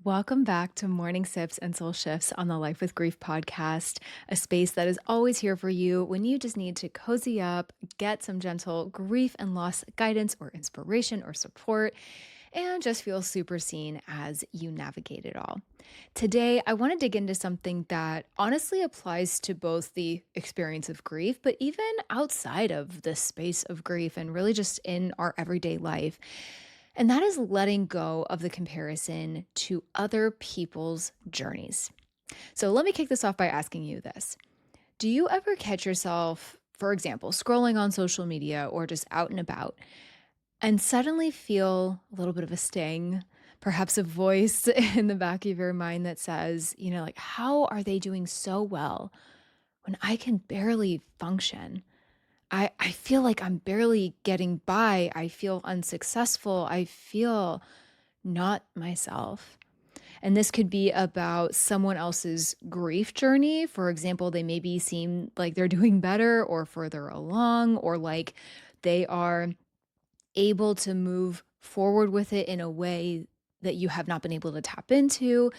Welcome back to Morning Sips and Soul Shifts on the Life with Grief podcast, a space that is always here for you when you just need to cozy up, get some gentle grief and loss guidance or inspiration or support, and just feel super seen as you navigate it all. Today, I want to dig into something that honestly applies to both the experience of grief, but even outside of the space of grief and really just in our everyday life. And that is letting go of the comparison to other people's journeys. So let me kick this off by asking you this. Do you ever catch yourself, for example, scrolling on social media or just out and about and suddenly feel a little bit of a sting, perhaps a voice in the back of your mind that says, like, how are they doing so well when I can barely function? I feel like I'm barely getting by. I feel unsuccessful. I feel not myself. And this could be about someone else's grief journey. For example, they maybe seem like they're doing better or further along, or like they are able to move forward with it in a way that you have not been able to tap into.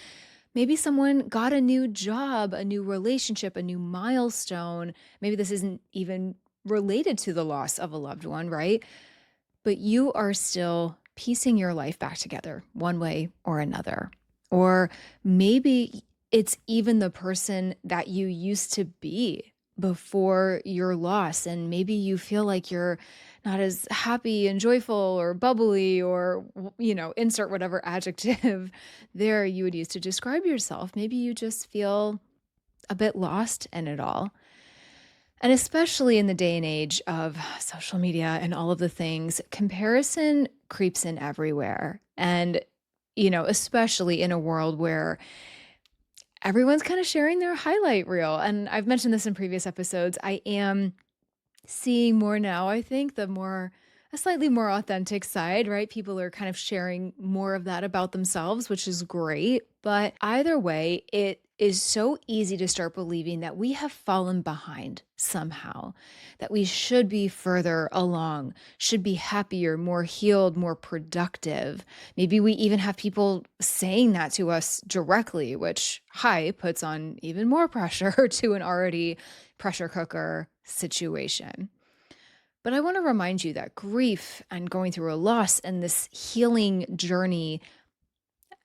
Maybe someone got a new job, a new relationship, a new milestone. Maybe this isn't even related to the loss of a loved one, right? But you are still piecing your life back together one way or another. Or maybe it's even the person that you used to be before your loss. And maybe you feel like you're not as happy and joyful or bubbly or, insert whatever adjective there you would use to describe yourself. Maybe you just feel a bit lost in it all. And especially in the day and age of social media and all of the things, comparison creeps in everywhere. And, especially in a world where everyone's kind of sharing their highlight reel. And I've mentioned this in previous episodes. I am seeing more now, I think, a slightly more authentic side, right? People are kind of sharing more of that about themselves, which is great. But either way, it is so easy to start believing that we have fallen behind somehow, that we should be further along, should be happier, more healed, more productive. Maybe we even have people saying that to us directly, which puts on even more pressure to an already pressure cooker situation. But I want to remind you that grief and going through a loss and this healing journey,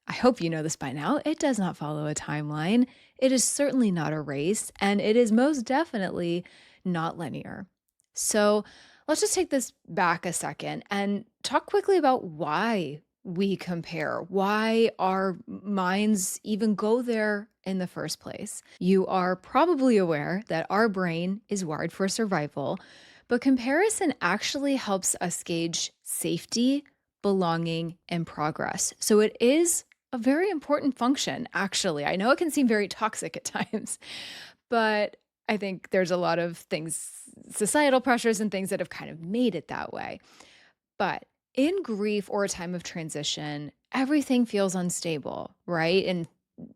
I hope you know this by now, it does not follow a timeline. It is certainly not a race, and it is most definitely not linear. So let's just take this back a second and talk quickly about why we compare, why our minds even go there in the first place. You are probably aware that our brain is wired for survival, but comparison actually helps us gauge safety, belonging, and progress. So it is a very important function, actually. I know it can seem very toxic at times, but I think there's a lot of things, societal pressures and things that have kind of made it that way. But in grief or a time of transition, everything feels unstable, right? In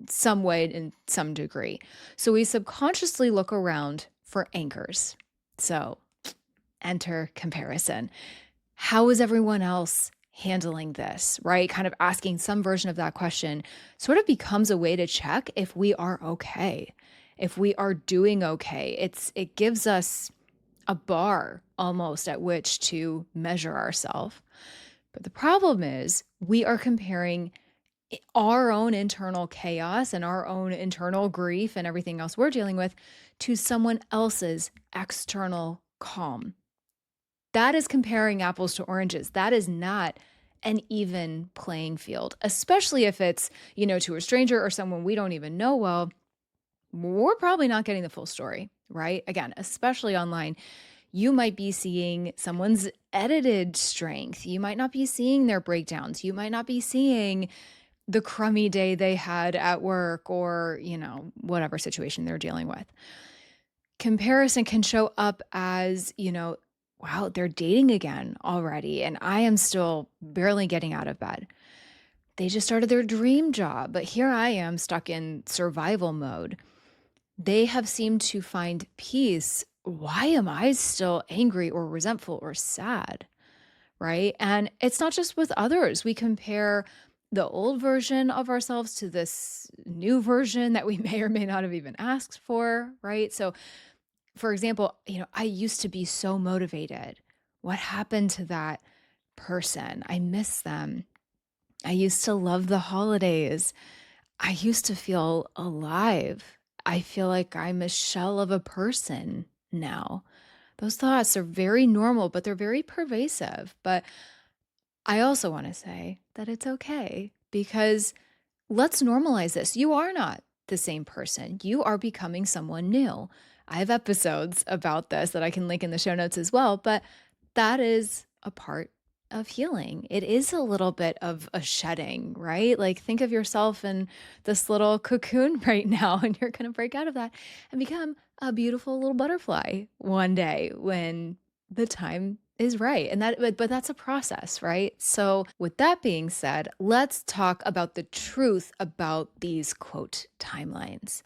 some way, in some degree. So we subconsciously look around for anchors. So enter comparison. How is everyone else handling this, right? Kind of asking some version of that question sort of becomes a way to check if we are okay, if we are doing okay. It gives us a bar almost at which to measure ourselves. But the problem is we are comparing our own internal chaos and our own internal grief and everything else we're dealing with to someone else's external calm. That is comparing apples to oranges. That is not an even playing field, especially if it's, to a stranger or someone we don't even know well. We're probably not getting the full story, right? Again, especially online. You might be seeing someone's edited strength. You might not be seeing their breakdowns. You might not be seeing the crummy day they had at work or, whatever situation they're dealing with. Comparison can show up as, wow, they're dating again already, and I am still barely getting out of bed. They just started their dream job, but here I am stuck in survival mode. They have seemed to find peace. Why am I still angry or resentful or sad? Right? And it's not just with others. We compare the old version of ourselves to this new version that we may or may not have even asked for, right? So, for example, I used to be so motivated. What happened to that person? I miss them. I used to love the holidays. I used to feel alive. I feel like I'm a shell of a person now. Those thoughts are very normal, but they're very pervasive. But I also want to say that it's okay because let's normalize this. You are not the same person. You are becoming someone new. I have episodes about this that I can link in the show notes as well, but that is a part of healing. It is a little bit of a shedding, right? Like think of yourself in this little cocoon right now, and you're going to break out of that and become a beautiful little butterfly one day when the time is right. And but that's a process, right? So with that being said, let's talk about the truth about these quote timelines.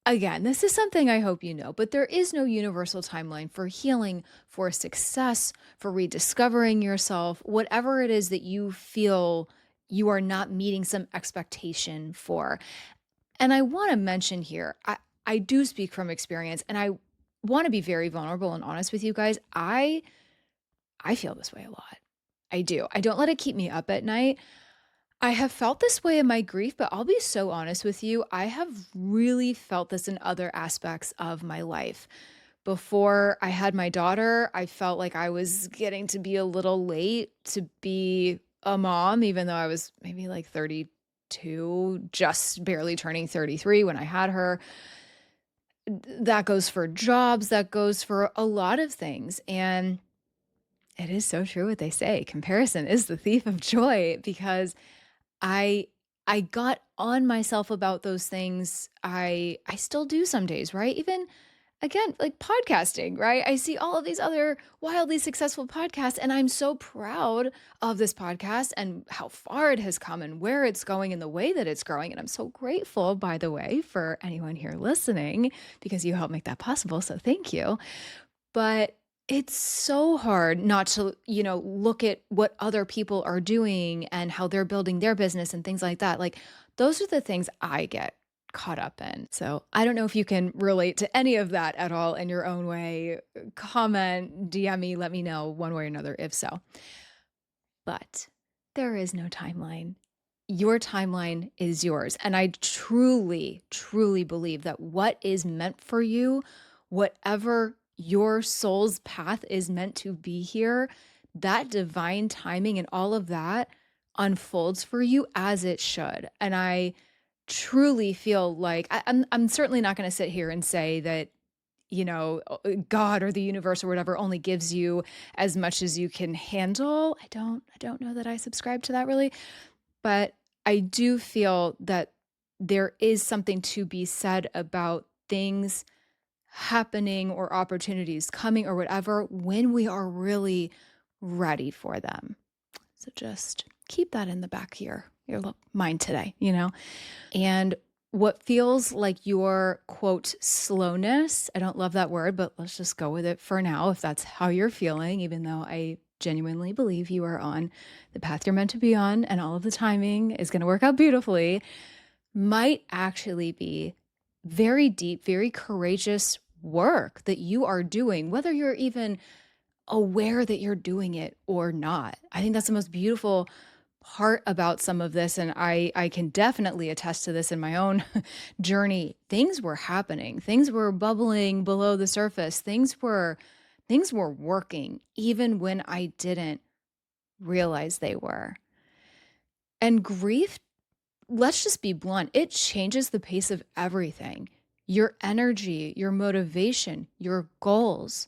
Again, this is something I hope you know, but there is no universal timeline for healing, for success, for rediscovering yourself, whatever it is that you feel you are not meeting some expectation for. And I want to mention here, I do speak from experience, and I want to be very vulnerable and honest with you guys. I feel this way a lot. I do. I don't let it keep me up at night. I have felt this way in my grief, but I'll be so honest with you. I have really felt this in other aspects of my life. Before I had my daughter, I felt like I was getting to be a little late to be a mom, even though I was maybe like 32, just barely turning 33 when I had her. That goes for jobs, that goes for a lot of things. And it is so true what they say. Comparison is the thief of joy because I I got on myself about those things. I still do some days, right? Even again, like podcasting, right? I see all of these other wildly successful podcasts, and I'm so proud of this podcast and how far it has come and where it's going and the way that it's growing. And I'm so grateful, by the way, for anyone here listening because you helped make that possible. So thank you. But it's so hard not to, look at what other people are doing and how they're building their business and things like that. Like those are the things I get caught up in. So I don't know if you can relate to any of that at all in your own way. Comment, DM me, let me know one way or another if so. But there is no timeline. Your timeline is yours. And I truly, truly believe that what is meant for you, whatever your soul's path is meant to be here, that divine timing and all of that unfolds for you as it should. And I truly feel like I'm certainly not going to sit here and say that God or the universe or whatever only gives you as much as you can handle. I don't know that I subscribe to that really, but I do feel that there is something to be said about things happening or opportunities coming or whatever when we are really ready for them. So just keep that in the back of your mind today. And what feels like your quote slowness, I don't love that word, but let's just go with it for now if that's how you're feeling, even though I genuinely believe you are on the path you're meant to be on and all of the timing is going to work out beautifully, might actually be very deep, very courageous work that you are doing, whether you're even aware that you're doing it or not. I think that's the most beautiful part about some of this. And I can definitely attest to this in my own journey. Things were happening, things were bubbling below the surface, things were working, even when I didn't realize they were. And grief, let's just be blunt, it changes the pace of everything. Your energy, your motivation, your goals,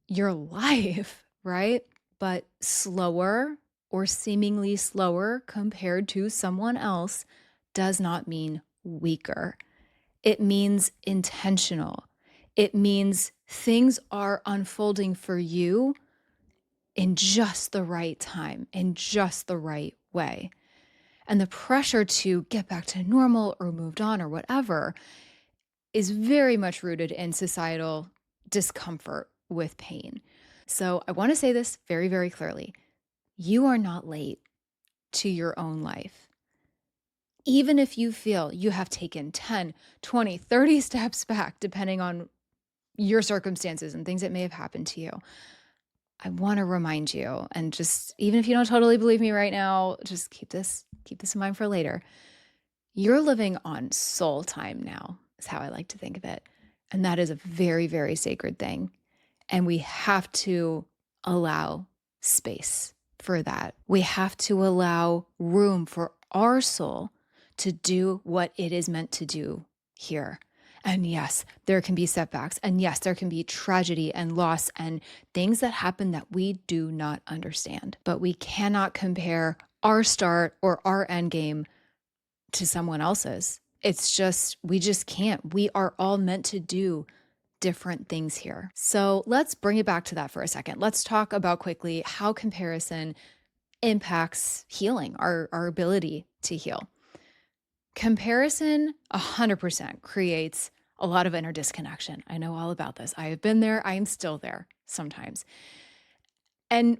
your life, right? But slower or seemingly slower compared to someone else does not mean weaker. It means intentional. It means things are unfolding for you in just the right time, in just the right way. And the pressure to get back to normal or moved on or whatever is very much rooted in societal discomfort with pain. So I want to say this very, very clearly. You are not late. to your own life. Even if you feel you have taken 10, 20, 30 steps back, depending on your circumstances and things that may have happened to you, I want to remind you, and just even if you don't totally believe me right now, just keep this in mind for later. You're living on soul time now, is how I like to think of it. And that is a very, very sacred thing. And we have to allow space for that. We have to allow room for our soul to do what it is meant to do here. And yes, there can be setbacks. And yes, there can be tragedy and loss and things that happen that we do not understand. But we cannot compare our start or our end game to someone else's. We just can't. We are all meant to do different things here. So let's bring it back to that for a second. Let's talk about quickly how comparison impacts healing, our ability to heal. Comparison 100% creates a lot of inner disconnection. I know all about this. I have been there. I am still there sometimes. And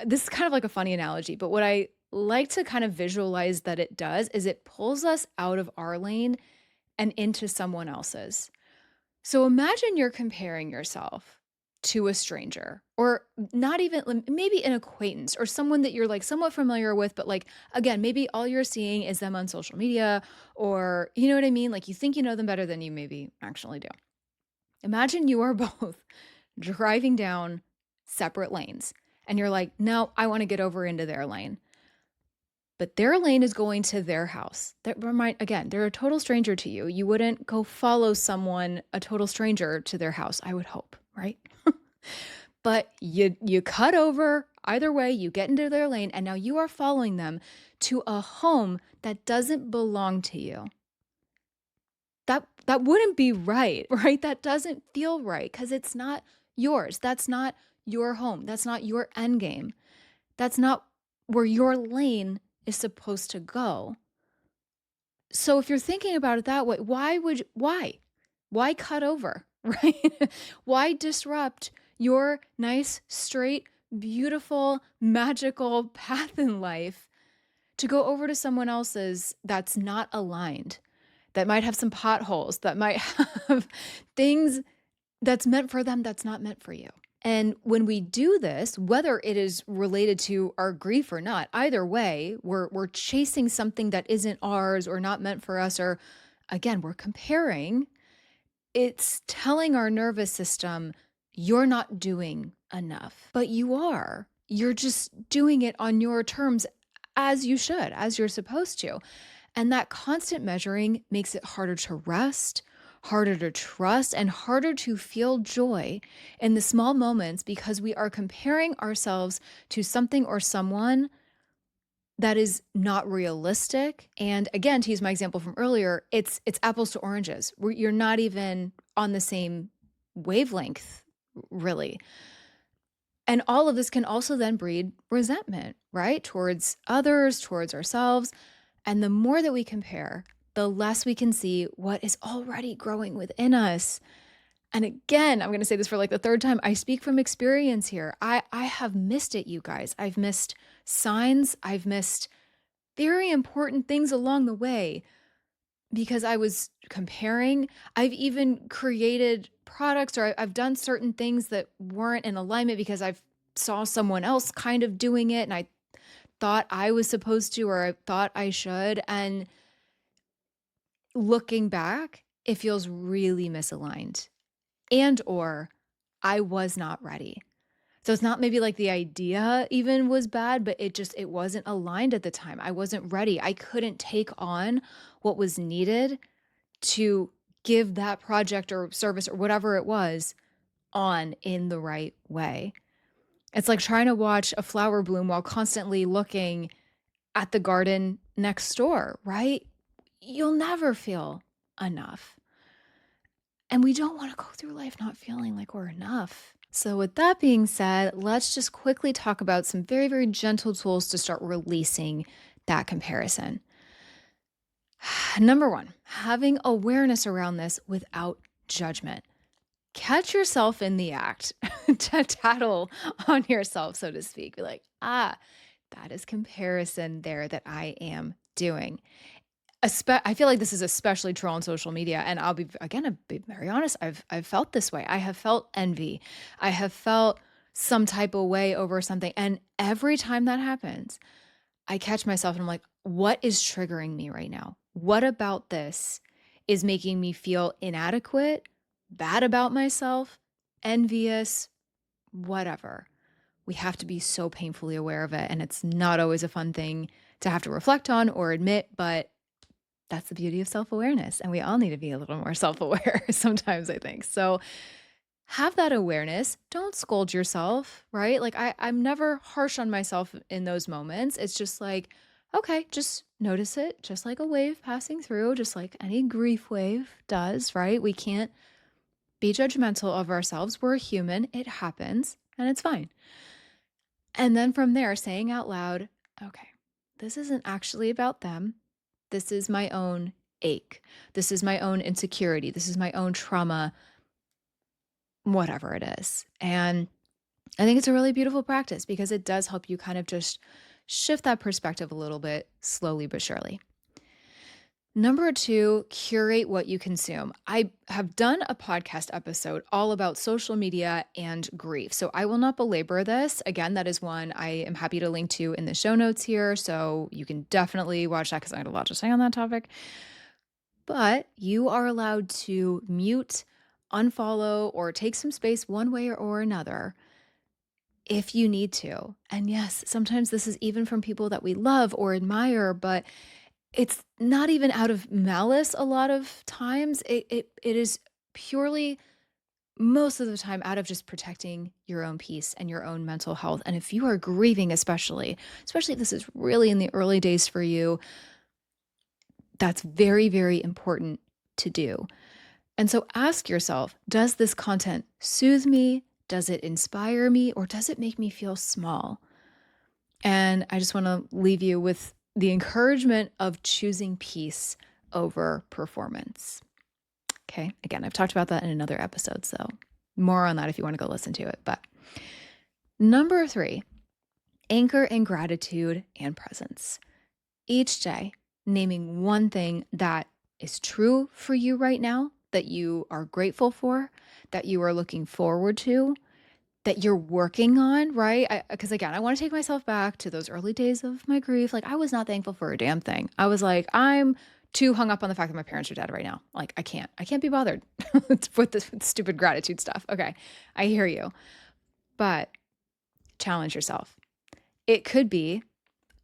this is kind of like a funny analogy, but what I like to kind of visualize that it does is it pulls us out of our lane and into someone else's. So imagine you're comparing yourself to a stranger, or not even, maybe an acquaintance or someone that you're like somewhat familiar with, but like, again, maybe all you're seeing is them on social media, or you know what I mean? Like you think you know them better than you maybe actually do. Imagine you are both driving down separate lanes and you're like, no, I want to get over into their lane. But their lane is going to their house. Again, they're a total stranger to you. You wouldn't go follow someone, a total stranger, to their house, I would hope, right? But you cut over, either way, you get into their lane, and now you are following them to a home that doesn't belong to you. That wouldn't be right, right? That doesn't feel right because it's not yours. That's not your home. That's not your end game. That's not where your lane is supposed to go. So if you're thinking about it that way, why cut over, right? Why disrupt your nice, straight, beautiful, magical path in life to go over to someone else's that's not aligned, that might have some potholes, that might have things that's meant for them that's not meant for you? And when we do this, whether it is related to our grief or not, either way, we're chasing something that isn't ours or not meant for us, or again, we're comparing. It's telling our nervous system, you're not doing enough, but you are. You're just doing it on your terms as you should, as you're supposed to. And that constant measuring makes it harder to rest, harder to trust, and harder to feel joy in the small moments because we are comparing ourselves to something or someone that is not realistic. And again, to use my example from earlier, it's apples to oranges. You're not even on the same wavelength, really. And all of this can also then breed resentment, right? Towards others, towards ourselves. And the more that we compare, the less we can see what is already growing within us. And again, I'm going to say this for like the third time. I speak from experience here. I have missed it, you guys. I've missed signs. I've missed very important things along the way because I was comparing. I've even created products, or I've done certain things that weren't in alignment because I've saw someone else kind of doing it and I thought I was supposed to, or I thought I should. And looking back, it feels really misaligned, and or I was not ready. So it's not maybe like the idea even was bad, but it wasn't aligned at the time. I wasn't ready. I couldn't take on what was needed to give that project or service or whatever it was on in the right way. It's like trying to watch a flower bloom while constantly looking at the garden next door, right? You'll never feel enough. And we don't want to go through life not feeling like we're enough. So with that being said, let's just quickly talk about some very, very gentle tools to start releasing that comparison. Number one, having awareness around this without judgment. Catch yourself in the act to tattle on yourself, so to speak. Be like, That is comparison there that I am doing. I feel like this is especially true on social media, and I'll be very honest, I've felt this way. I have felt envy. I have felt some type of way over something, and every time that happens, I catch myself and I'm like, "What is triggering me right now? What about this is making me feel inadequate, bad about myself, envious, whatever?" We have to be so painfully aware of it, and it's not always a fun thing to have to reflect on or admit, but that's the beauty of self-awareness, and we all need to be a little more self-aware sometimes, I think. So, have that awareness. Don't scold yourself, right? Like I'm never harsh on myself in those moments. It's just like, okay, just notice it, just like a wave passing through, just like any grief wave does, right? We can't be judgmental of ourselves. We're human. It happens, and it's fine. And then from there, saying out loud, okay, this isn't actually about them. This is my own ache. This is my own insecurity. This is my own trauma, whatever it is. And I think it's a really beautiful practice because it does help you kind of just shift that perspective a little bit slowly but surely. Number two, curate what you consume. I have done a podcast episode all about social media and grief. So I will not belabor this. Again, that is one I am happy to link to in the show notes here. So you can definitely watch that because I had a lot to say on that topic. But you are allowed to mute, unfollow, or take some space one way or another if you need to. And yes, sometimes this is even from people that we love or admire, but it's not even out of malice a lot of times. It is purely most of the time out of just protecting your own peace and your own mental health. And if you are grieving, especially if this is really in the early days for you, that's very, very important to do. And so ask yourself, does this content soothe me? Does it inspire me? Or does it make me feel small? And I just want to leave you with the encouragement of choosing peace over performance. Okay. Again, I've talked about that in another episode, so more on that if you want to go listen to it. But number three, anchor in gratitude and presence. Each day, naming one thing that is true for you right now, that you are grateful for, that you are looking forward to, that you're working on, right? Because again, I want to take myself back to those early days of my grief. Like I was not thankful for a damn thing. I was like, I'm too hung up on the fact that my parents are dead right now. Like I can't be bothered with this stupid gratitude stuff. Okay, I hear you, but challenge yourself. It could be,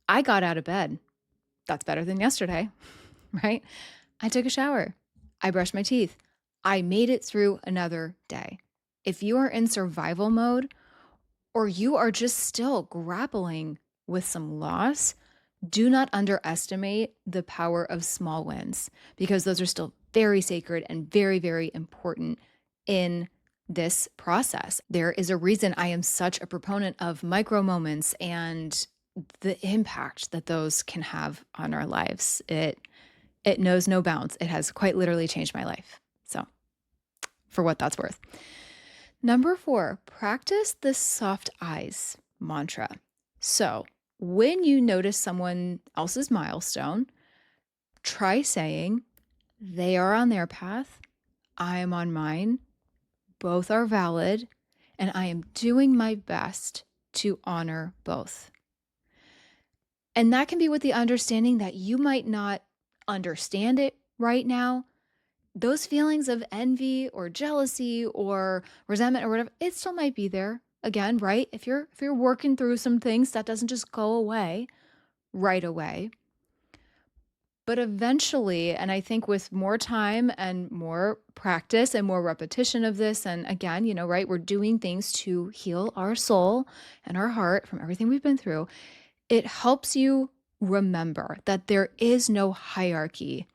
I got out of bed. That's better than yesterday, right? I took a shower. I brushed my teeth. I made it through another day. If you are in survival mode or you are just still grappling with some loss, do not underestimate the power of small wins because those are still very sacred and very, very important in this process. There is a reason I am such a proponent of micro moments and the impact that those can have on our lives. It knows no bounds. It has quite literally changed my life. So, for what that's worth. Number four, practice the soft eyes mantra. So, when you notice someone else's milestone, try saying, they are on their path, I am on mine, both are valid, and I am doing my best to honor both. And that can be with the understanding that you might not understand it right now. Those feelings of envy or jealousy or resentment or whatever, it still might be there. Again, right? If you're working through some things, that doesn't just go away right away. But eventually, and I think with more time and more practice and more repetition of this, and again, right, we're doing things to heal our soul and our heart from everything we've been through. It helps you remember that there is no hierarchy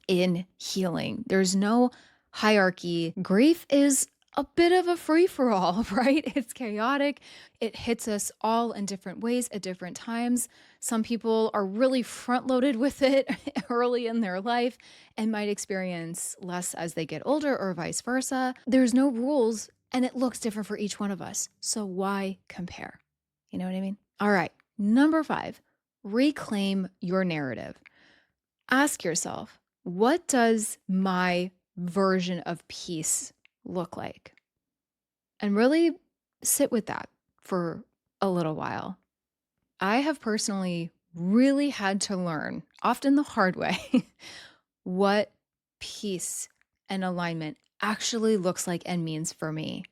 in healing. There's no hierarchy. Grief is a bit of a free-for-all, right? It's chaotic. It hits us all in different ways at different times. Some people are really front-loaded with it early in their life and might experience less as they get older or vice versa. There's no rules and it looks different for each one of us. So why compare? You know what I mean? All right. Number 5, reclaim your narrative. Ask yourself, what does my version of peace look like? And really sit with that for a little while. I have personally really had to learn, often the hard way, what peace and alignment actually looks like and means for me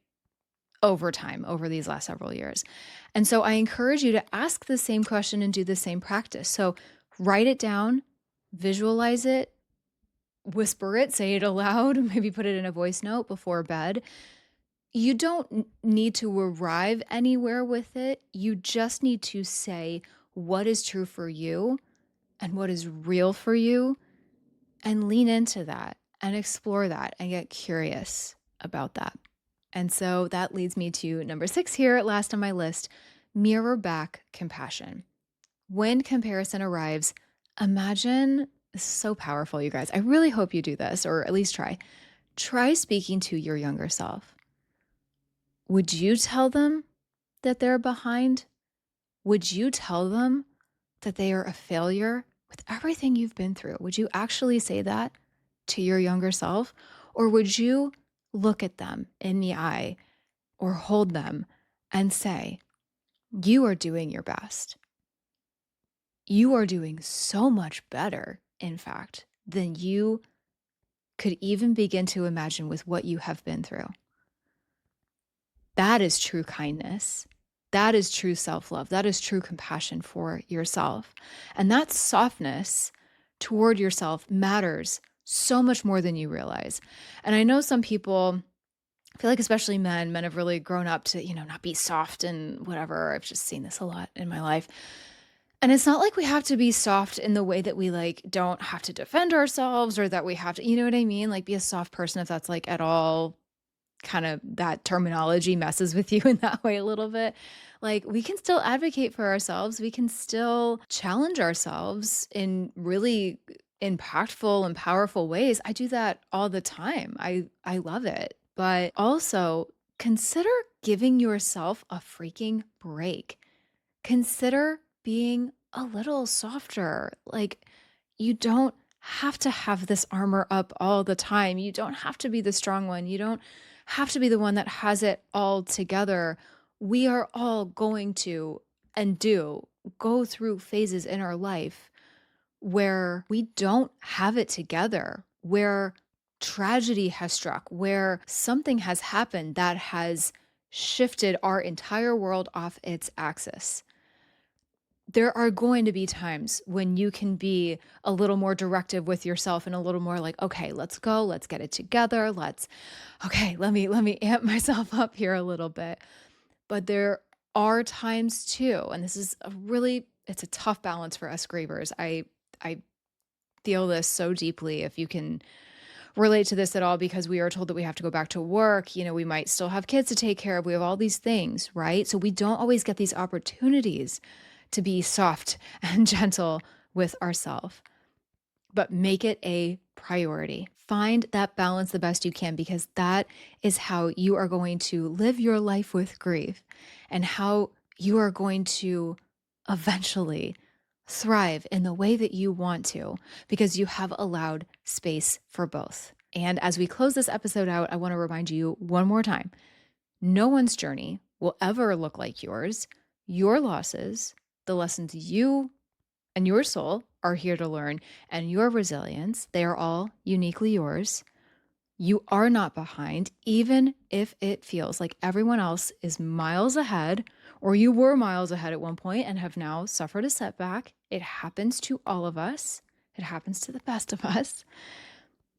over time, over these last several years. And so I encourage you to ask the same question and do the same practice. So write it down, visualize it, whisper it, say it aloud, maybe put it in a voice note before bed. You don't need to arrive anywhere with it. You just need to say what is true for you and what is real for you, and lean into that and explore that and get curious about that. And so that leads me to number 6 here, last on my list: mirror back compassion. When comparison arrives, imagine, this is so powerful, you guys. I really hope you do this, or at least try. Try speaking to your younger self. Would you tell them that they're behind? Would you tell them that they are a failure with everything you've been through? Would you actually say that to your younger self? Or would you look at them in the eye or hold them and say, you are doing your best. You are doing so much better, in fact, than you could even begin to imagine with what you have been through. That is true kindness. That is true self-love. That is true compassion for yourself. And that softness toward yourself matters so much more than you realize. And I know some people, I feel like especially men have really grown up to, not be soft and whatever. I've just seen this a lot in my life. And it's not like we have to be soft in the way that we don't have to defend ourselves, or that we have to, you know what I mean? Like, be a soft person if that's at all kind of, that terminology messes with you in that way a little bit. Like, we can still advocate for ourselves. We can still challenge ourselves in really impactful and powerful ways. I do that all the time. I love it. But also consider giving yourself a freaking break. Consider being a little softer. Like, you don't have to have this armor up all the time. You don't have to be the strong one. You don't have to be the one that has it all together. We are all going to, and do, go through phases in our life where we don't have it together, where tragedy has struck, where something has happened that has shifted our entire world off its axis. There are going to be times when you can be a little more directive with yourself and a little more like, okay, let's go, let's get it together. Let me amp myself up here a little bit. But there are times too, and this is it's a tough balance for us grievers. I feel this so deeply. If you can relate to this at all, because we are told that we have to go back to work, we might still have kids to take care of. We have all these things, right? So we don't always get these opportunities to be soft and gentle with ourselves, but make it a priority. Find that balance the best you can, because that is how you are going to live your life with grief, and how you are going to eventually thrive in the way that you want to, because you have allowed space for both. And as we close this episode out, I want to remind you one more time: no one's journey will ever look like yours. Your losses, the lessons you and your soul are here to learn, and your resilience, they are all uniquely yours. You are not behind, even if it feels like everyone else is miles ahead, or you were miles ahead at one point and have now suffered a setback. It happens to all of us. It happens to the best of us.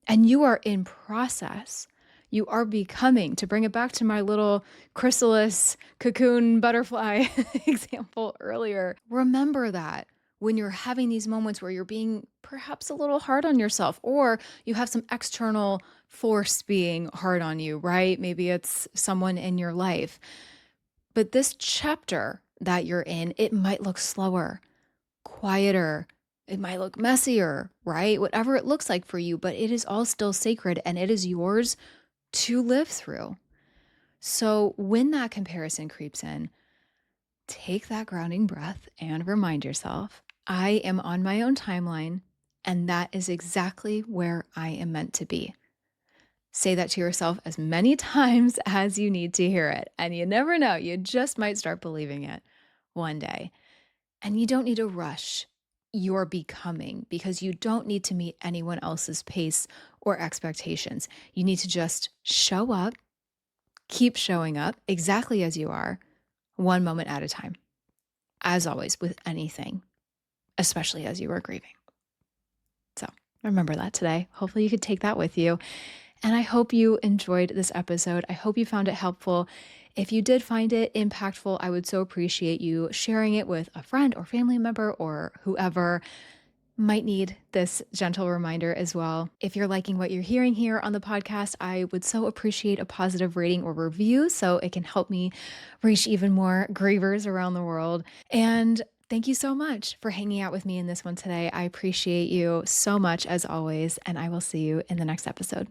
And you are in process. You are becoming, to bring it back to my little chrysalis cocoon butterfly example earlier. Remember that when you're having these moments where you're being perhaps a little hard on yourself, or you have some external force being hard on you, right? Maybe it's someone in your life. But this chapter that you're in, it might look slower, quieter. It might look messier, right? Whatever it looks like for you, but it is all still sacred, and it is yours to live through. So when that comparison creeps in, take that grounding breath and remind yourself, I am on my own timeline, and that is exactly where I am meant to be. Say that to yourself as many times as you need to hear it. And you never know, you just might start believing it one day. And you don't need to rush your becoming because you don't need to meet anyone else's pace or expectations. You need to just show up, keep showing up exactly as you are, one moment at a time, as always with anything, especially as you are grieving. So remember that today. Hopefully, you could take that with you. And I hope you enjoyed this episode. I hope you found it helpful. If you did find it impactful, I would so appreciate you sharing it with a friend or family member or whoever might need this gentle reminder as well. If you're liking what you're hearing here on the podcast, I would so appreciate a positive rating or review so it can help me reach even more grievers around the world. And thank you so much for hanging out with me in this one today. I appreciate you so much as always, and I will see you in the next episode.